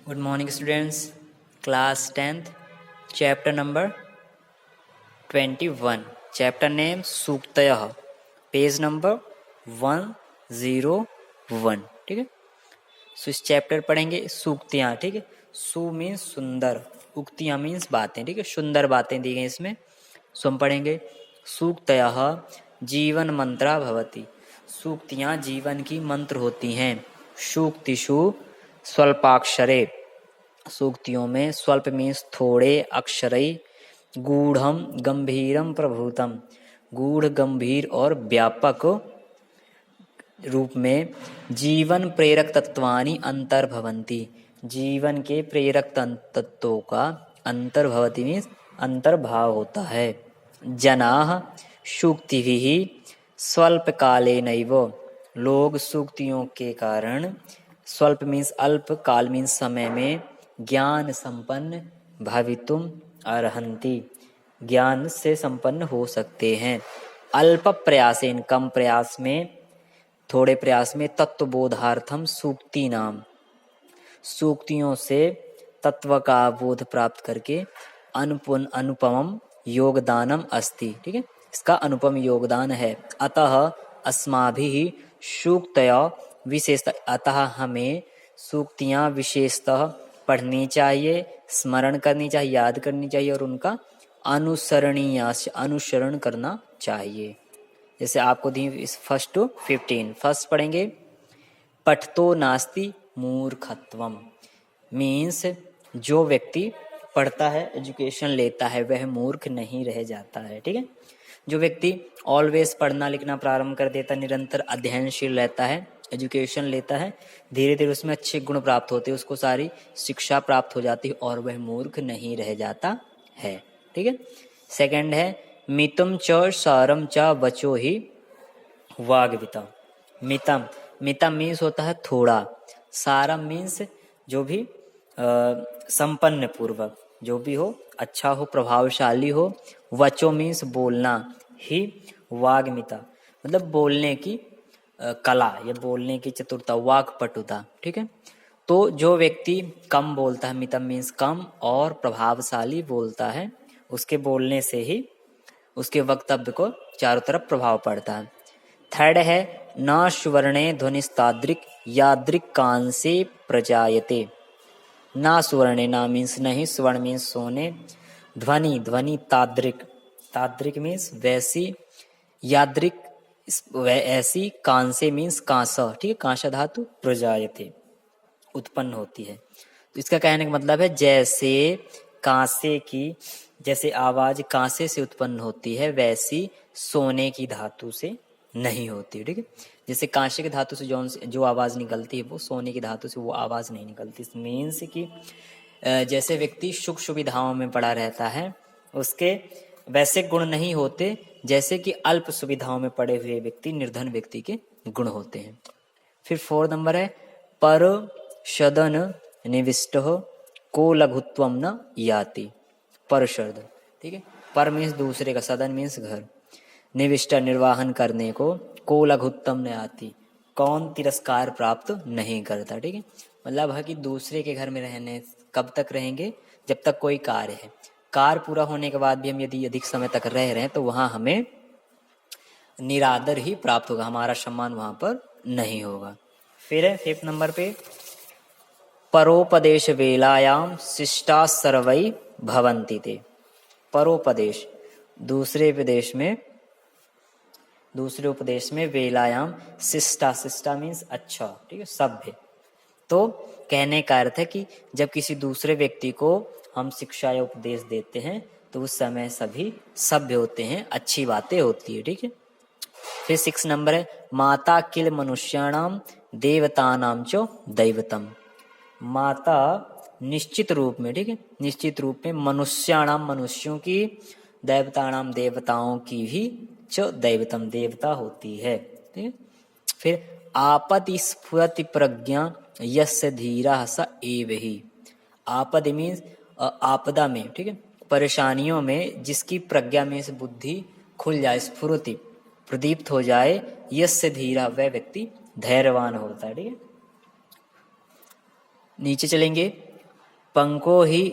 Good morning students, class 10th, chapter number 21, chapter name सूक्तयः, page number 101। ठीक है, सो इस चैप्टर पढ़ेंगे सूक्तियाँ। ठीक है, सु मीन्स सुंदर, उक्तियाँ मीन्स बातें। ठीक है, सुंदर बातें दी गई इसमें। सो हम पढ़ेंगे सूक्तयः जीवन मंत्रा भवति। सूक्तियाँ जीवन की मंत्र होती हैं। सूक्तिषु स्वल्पाक्षरे, सूक्तियों में स्वल्प मीन्स थोड़े, अक्षरई गूढ़म गंभीरम प्रभूतम, गूढ़ गंभीर और व्यापक रूप में जीवन प्रेरक तत्वानि अंतर्भवन्ति, जीवन के प्रेरक तत्वों का अंतर्भवति मीन्स अंतर्भाव होता है। जनाः सूक्तिभिः स्वल्पकालेनैव, लोग सूक्तियों के कारण, स्वल्प मीन्स अल्प, काल मीन्स समय में, ज्ञान संपन्न भवितुम अर्हन्ति, ज्ञान से संपन्न हो सकते हैं। अल्प प्रयासेन, कम प्रयास में, थोड़े प्रयास में, तत्वबोधार्थम सूक्ति नाम, सूक्तियों से तत्व का बोध प्राप्त करके अनुपमम योगदानम अस्ति। ठीक है, इसका अनुपम योगदान है। अतः अस्माभिः सूक्तया विशेषतः, अतः हमें सूक्तियाँ विशेषतः पढ़नी चाहिए, स्मरण करनी चाहिए, याद करनी चाहिए और उनका अनुसरण करना चाहिए। जैसे आपको दी इस 1 to 15। फर्स्ट पढ़ेंगे पठतो नास्ति मूर्खत्वम, मीन्स जो व्यक्ति पढ़ता है, एजुकेशन लेता है, वह मूर्ख नहीं रह जाता है। ठीक है, जो व्यक्ति ऑलवेज पढ़ना लिखना प्रारंभ कर देता, निरंतर अध्ययनशील रहता है, एजुकेशन लेता है, धीरे धीरे उसमें अच्छे गुण प्राप्त होते हैं, उसको सारी शिक्षा प्राप्त हो जाती है और वह मूर्ख नहीं रह जाता है। ठीक है, सेकंड है मितम च सारम च वचो ही वाग्विता। मितम, मितम मीन्स होता है थोड़ा, सारम मीन्स जो भी संपन्न पूर्वक, जो भी हो, अच्छा हो, प्रभावशाली हो। वचो मीन्स बोलना, ही वाग्मिता मतलब बोलने की कला या बोलने की चतुरता, वाक्पटुता। ठीक है, तो जो व्यक्ति कम बोलता है, मितम मीन्स कम, और प्रभावशाली बोलता है, उसके बोलने से ही उसके वक्तव्य को चारों तरफ प्रभाव पड़ता है। थर्ड है न सुवर्णे ध्वनिस्ताद्रिक यादृक कांसे प्रजायते। ना सुवर्णे, ना मीन्स नहीं, स्वर्ण मीन्स सोने, ध्वनि, ध्वनि ताद्रिक, ताद्रिक मीन्स वैसी, यादृक ऐसी, कांसे मीन्स कांसा। ठीक है, कांसा धातु, प्रजायते उत्पन्न होती है। तो इसका कहने का मतलब है जैसे कांसे की, जैसे आवाज कांसे से उत्पन्न होती है, वैसी सोने की धातु से नहीं होती। ठीक है, जैसे कांसे की धातु से जो आवाज निकलती है, वो सोने की धातु से वो आवाज नहीं निकलती। मीन्स कि जैसे व्यक्ति सुख सुविधाओं में पड़ा रहता है, उसके वैसे गुण नहीं होते जैसे कि अल्प सुविधाओं में पड़े हुए व्यक्ति, निर्धन व्यक्ति के गुण होते हैं। फिर 4 नंबर है पर सदन निविष्ट को लघुत्वम न याति। पर शब्द, ठीक है, पर मीन्स दूसरे का, सदन मीन्स घर, निविष्ट निर्वाहन करने को लघुत्तम न आती, कौन तिरस्कार प्राप्त नहीं करता। ठीक है, मतलब है कि दूसरे के घर में रहने कब तक रहेंगे, जब तक कोई कार्य है, कार्य पूरा होने के बाद भी हम यदि अधिक समय तक रह रहे हैं तो वहां हमें निरादर ही प्राप्त होगा, हमारा सम्मान वहां पर नहीं होगा। फिर है 5 नंबर पे परोपदेश वेलायाम शिष्टा सर्वै भवन्ति ते। परोपदेश, दूसरे उपदेश में वेलायाम शिष्टा, शिष्टा मीन्स अच्छा, ठीक है, सभ्य। तो कहने का अर्थ है कि जब किसी दूसरे व्यक्ति को हम शिक्षा या उपदेश देते हैं तो उस समय सभी सभ्य होते हैं, अच्छी बातें होती है। ठीक है, फिर 6 नंबर है माता किल मनुष्याणाम देवतानाम च दैवतम। माता निश्चित रूप में, ठीक है, निश्चित रूप में, मनुष्याणाम मनुष्यों की, देवतानाम देवताओं की भी, च दैवतम देवता होती है। ठीक है, फिर आपति स्फुरति प्रज्ञा यस्य धीरा स एव ही। आपद मीन्स आपदा में, ठीक है, परेशानियों में जिसकी प्रज्ञा में से बुद्धि खुल जाए, स्फुरति प्रदीप्त हो जाए, यस्य धीरा वह व्यक्ति धैर्यवान होता है। ठीक है, नीचे चलेंगे पंको ही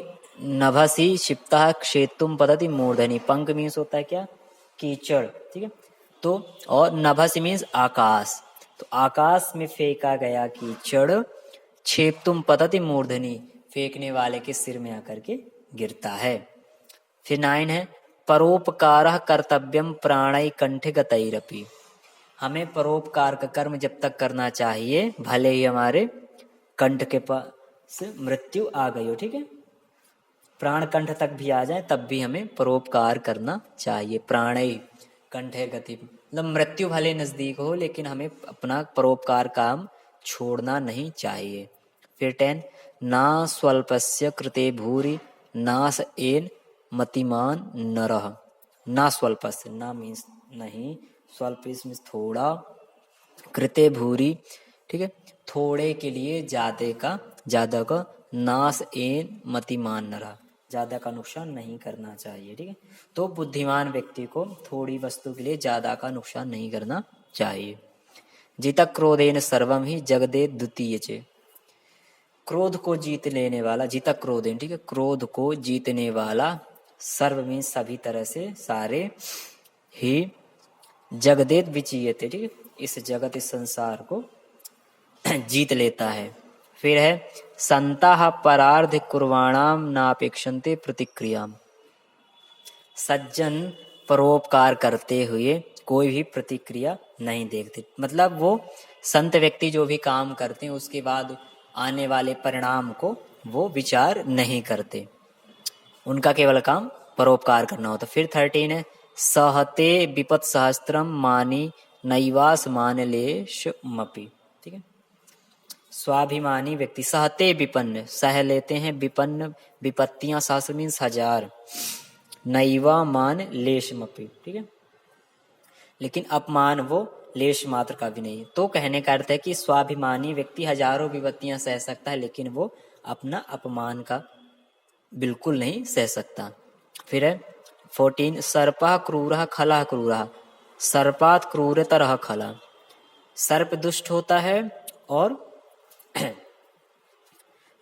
नभसी क्षिप्तः क्षेतुम पतति मूर्धनि। पंक मीन्स होता है क्या, कीचड़, ठीक है। तो और नभसी मीन्स आकाश, तो आकाश में फेंका गया कीचड़ क्षेतुम पतति मूर्धनि, फेंकने वाले के सिर में आकर के गिरता है। फिर 9 है परोपकारः कर्तव्यम प्राणै कंठे गतैरपि। हमें परोपकार का कर्म जब तक करना चाहिए भले ही हमारे कंठ के पास मृत्यु आ गई हो, ठीक है। प्राण कंठ तक भी आ जाए तब भी हमें परोपकार करना चाहिए। प्राणै कंठे गति, मतलब मृत्यु भले नजदीक हो लेकिन हमें अपना परोपकार काम छोड़ना नहीं चाहिए। फिर 10 ना स्वल्पस्य कृते भूरि नास एन मतिमान नरः। ना स्वल्पस्य, ना मीन्स नहीं, स्वल्प मीन्स थोड़ा, कृते भूरि, ठीक है, थोड़े के लिए ज्यादा का, नास एन मतिमान नरः, ज्यादा का नुकसान नहीं करना चाहिए, ठीक है। तो बुद्धिमान व्यक्ति को थोड़ी वस्तु के लिए ज्यादा का नुकसान नहीं करना चाहिए। जिता क्रोधेन सर्वम ही जगदे द्वितीय चे। क्रोध को जीत लेने वाला, जीता क्रोधेन, ठीक है, क्रोध को जीतने वाला, सर्व में सभी तरह से, सारे ही, जगदेत विचीयते, ठीक है, इस जगत इस संसार को जीत लेता है। फिर है संताः परार्ध कुर्वाणाम नापेक्षन्ते प्रतिक्रिया। सज्जन परोपकार करते हुए कोई भी प्रतिक्रिया नहीं देखते, मतलब वो संत व्यक्ति जो भी काम करते हैं उसके बाद आने वाले परिणाम को वो विचार नहीं करते, उनका केवल काम परोपकार करना होता। फिर 13 है सहते विपत सहस्त्रम मानी नैवास मान लेशमपि, ठीक है। स्वाभिमानी व्यक्ति सहते विपन्न, सह लेते हैं विपन्न विपत्तियां, सहस्र मीन्स 1000, नैवा मान लेशमपि, ठीक है, लेकिन अपमान वो लेश मात्र का भी नहीं। तो कहने का अर्थ है कि स्वाभिमानी व्यक्ति हजारों विपत्तियां सह सकता है लेकिन वो अपना अपमान का बिल्कुल नहीं सह सकता। फिर है 14 सर्पः क्रूरः खलः क्रूरः सर्पात् क्रूरतरः खलः। सर्प दुष्ट होता है और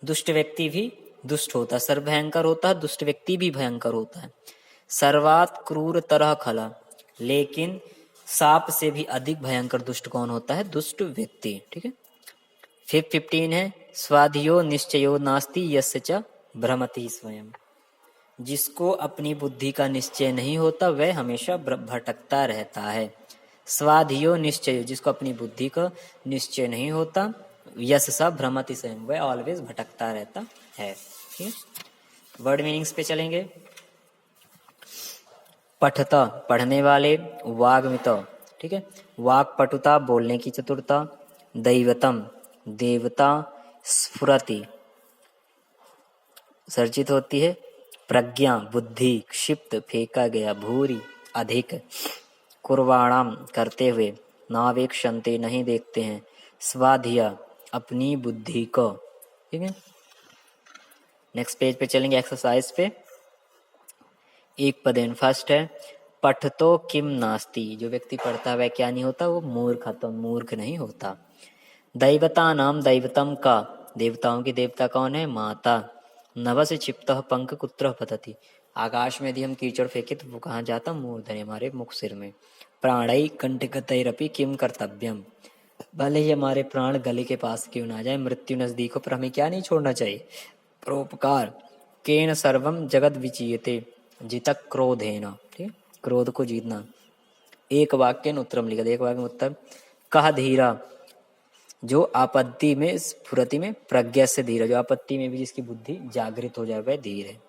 दुष्ट व्यक्ति भी दुष्ट होता है, सर्प भयंकर होता है, दुष्ट व्यक्ति भी भयंकर होता है। सर्वात क्रूरतरः खलः, लेकिन सांप से भी अधिक भयंकर दुष्ट कौन होता है, दुष्ट व्यक्ति, ठीक है। फिर 15 है स्वाधियो निश्चयो नास्ति यस्य च भ्रमति स्वयं। जिसको अपनी बुद्धि का निश्चय नहीं होता वह हमेशा भटकता रहता है। स्वाधियो निश्चय, जिसको अपनी बुद्धि का निश्चय नहीं होता, यश सा भ्रमति स्वयं, वह ऑलवेज भटकता रहता है, ठीक है। वर्ड मीनिंग्स पे चलेंगे। पठता पढ़ने वाले, वाग्मित, ठीक है, वाक पटुता बोलने की चतुरता, दैवतम देवता, स्फुरति सर्जित होती है, प्रज्ञा बुद्धि, क्षिप्त फेंका गया, भूरी अधिक, कुर्वाणाम करते हुए, नावेक्षन्ते नहीं देखते हैं, स्वाधिया अपनी बुद्धि को, ठीक है। नेक्स्ट पेज पे चलेंगे एक्सरसाइज पे। एक पदेन फर्स्ट है पठतो किम नास्ति। जो व्यक्ति पढ़ता है वह क्या नहीं होता, वो मूर्ख नहीं होता। दैवता नाम दैवतम का, देवताओं की देवता कौन है, माता। नभ से क्षिप्तः पंख कुत्र पतति। आकाश में यदि हम कीचड़ फेंके तो वो कहाँ जाता, मूर्धन्य हमारे मुख सिर में। प्राणै कंठगतैरपि किम कर्तव्यम। भले ही हमारे प्राण गले के पास क्यों ना जाए, मृत्यु नजदीक हो, पर हमें क्या नहीं छोड़ना चाहिए, परोपकार। केन सर्वम जगत विचीयते जितक क्रोधेन, ठीक है, क्रोध को जीतना। एक वाक्य उत्तरम लिखा, एक वाक्य में उत्तर। कह धीरा, जो आपत्ति में स्फुरति में, प्रज्ञा से धीर, जो आपत्ति में भी जिसकी बुद्धि जागृत हो जाए वह धीर है।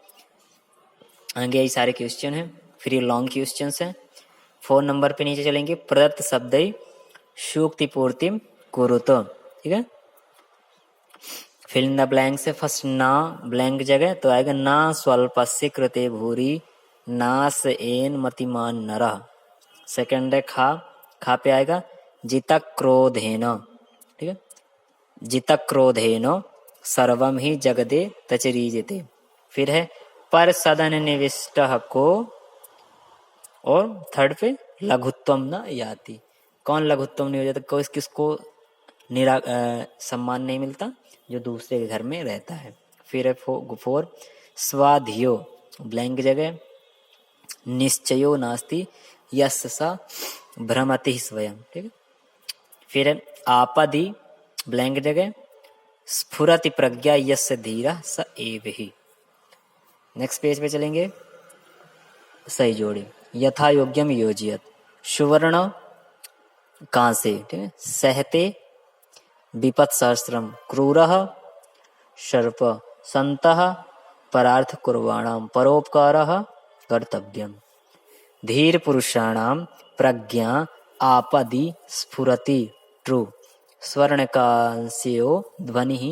आगे यही सारे क्वेश्चन है, फिर ये लॉन्ग क्वेश्चन है। 4 नंबर पे नीचे चलेंगे। प्रदत्त शब्द शूक्ति पूर्तिम कुरुत, ठीक है। फिल इन द ब्लैंक से फर्स्ट ना ब्लैंक जगह तो आएगा ना स्वल्पस्य कृते भूरि नास एन मतिमान नरः। सेकंड है खा पे आएगा जिता क्रोधेन, ठीक है, जिता क्रोधेन सर्वम ही जगदे तचरीजते। फिर है पर सदन निविष्ट को, और थर्ड पे लघुत्वम न याति। कौन लघुत्वम नहीं हो जाता, किसको सम्मान नहीं मिलता, जो दूसरे के घर में रहता है। फिर है 4 स्वाधियो ब्लैंक जगह निश्चयो नास्ति यस्य स भ्रमति स्वयं, ठीक है। फिर है आपदि ब्लैंक जगह स्फुरति प्रज्ञा यस्य धीरः स एव ही। नेक्स्ट पेज पे चलेंगे, सही जोड़ी यथा योग्यम योजियत सुवर्ण कांसे, ठीक है। सहते विपत् सहस्रम क्रूरः सर्प संतः परार्थ कुर्वाणाम परोपकारः कर्तव्यम धीर पुरुषाणाम प्रज्ञा आपदि स्फुरति ट्रू स्वर्णकांस्यो ध्वनिः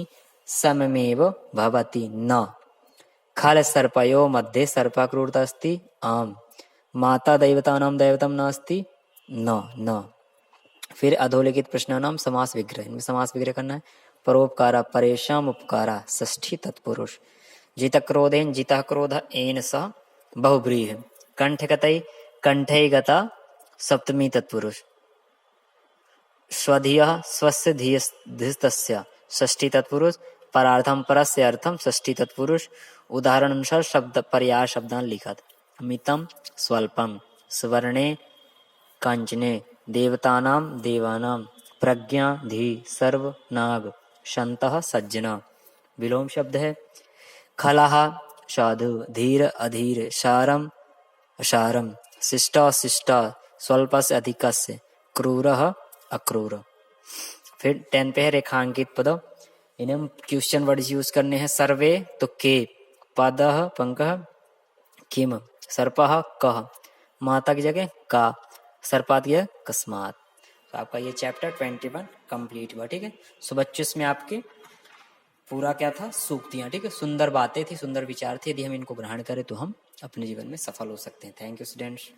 सममेव भवति न खल सर्पयो मध्ये सर्पाक्रूरता अस्ति आम माता दैवतानां दैवतं नास्ति न। फिर अधोलिखित प्रश्नानां समास विग्रह, इनमें समास विग्रह करना है। परोपकारा परेशान उपकारा षष्ठी तत्पुरुष जित क्रोधेन जितः क्रोध एन स बहुब्रीहि कंठगतै कंठै गता सप्तमी तत्पुरुष स्वधियः स्वस्य धिस्तस्य षष्ठी तत्पुरुष परार्थम परस्य अर्थम षष्ठी तत्पुरुष उदाहरण अनुसार शब्द पर्याय शब्दान लिखत मितम स्वल्पम स्वर्णे कांचने देवतानां देवानां प्रज्ञा धी सर्व नाग शंतः सज्जना। विलोम शब्द है खलः साधु धीर अधीर सारम असारम शिष्टा शिष्टा स्वल्पस्य अधिकस्य क्रूरः अक्रूर। फिर 10 पे है रेखांकित पद, इन्हें हम क्वेश्चन वर्ड्स यूज करने हैं। सर्वे तो के, पदः पंकः किम, सर्पः कः, माता की जगह का, सर्पात की जगह कस्मात। तो आपका ये चैप्टर 21 कंप्लीट हुआ, ठीक है। सो बच्चों इसमें आपके पूरा क्या था, सूक्तियां, ठीक है। सुंदर बातें थी, सुंदर विचार थे। यदि हम इनको ग्रहण करें तो हम अपने जीवन में सफल हो सकते हैं। Thank you students.